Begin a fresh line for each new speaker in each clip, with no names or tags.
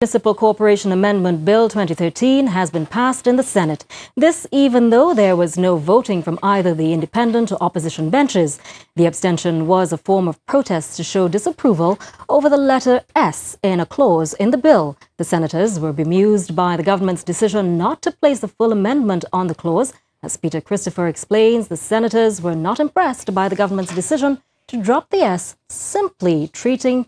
Municipal Corporation Amendment Bill 2013 has been passed in the Senate. This even though there was no voting from either the independent or opposition benches. The abstention was a form of protest to show disapproval over the letter S in a clause in the bill. The senators were bemused by the government's decision not to place the full amendment on the clause. As Peter Christopher explains, the senators were not impressed by the government's decision to drop the S, simply treating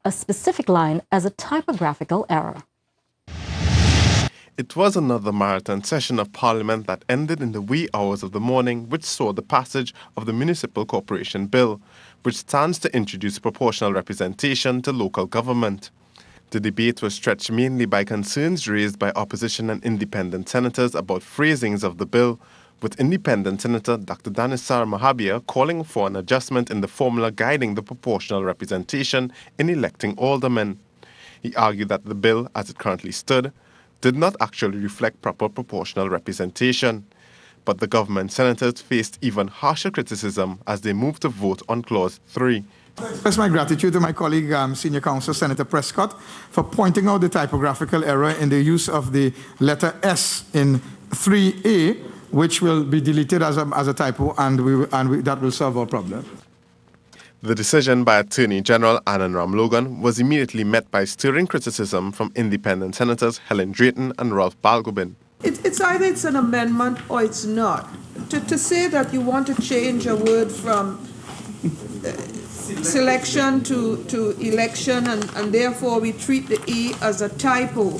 a specific line as a typographical error.
It was another marathon session of Parliament that ended in the wee hours of the morning, which saw the passage of the Municipal Corporation Bill, which stands to introduce proportional representation to local government. The debate was stretched mainly by concerns raised by opposition and independent senators about phrasings of the bill, with Independent Senator Dr. Danisar Mahabir calling for an adjustment in the formula guiding the proportional representation in electing aldermen. He argued that the bill, as it currently stood, did not actually reflect proper proportional representation. But the government senators faced even harsher criticism as they moved to vote on Clause 3.
I express my gratitude to my colleague, Senior Counsel Senator Prescott, for pointing out the typographical error in the use of the letter S in 3A, which will be deleted as a typo, and that will solve our problem.
The decision by Attorney General Anand Ramlogan was immediately met by stirring criticism from independent senators Helen Drayton and Ralph Balgobin.
It's either it's an amendment or it's not. To say that you want to change a word from selection to election and therefore we treat the E as a typo,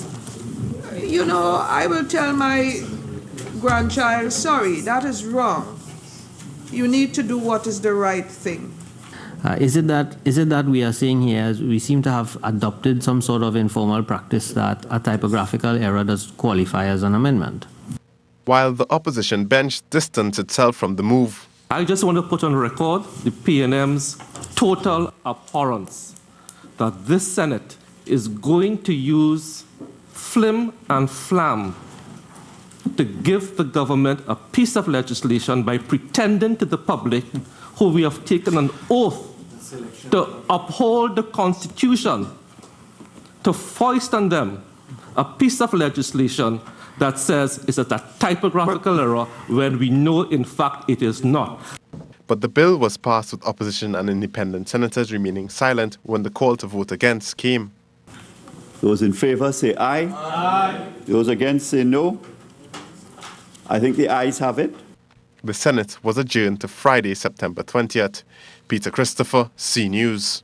you know, I will tell my grandchild, sorry, that is wrong. You need to do what is the right thing.
Is it that we are saying here, we seem to have adopted some sort of informal practice that a typographical error does qualify as an amendment?
While the opposition bench distanced itself from the move.
I just want to put on record the PNM's total abhorrence that this Senate is going to use flim and flam to give the government a piece of legislation by pretending to the public, who we have taken an oath to uphold the Constitution, to foist on them a piece of legislation that says it's a typographical error when we know in fact it is not.
But the bill was passed with opposition and independent senators remaining silent when the call to vote against came.
Those in favor say aye. Aye. Those against say no. I think the ayes have it.
The Senate was adjourned to Friday, September 20th. Peter Christopher, C News.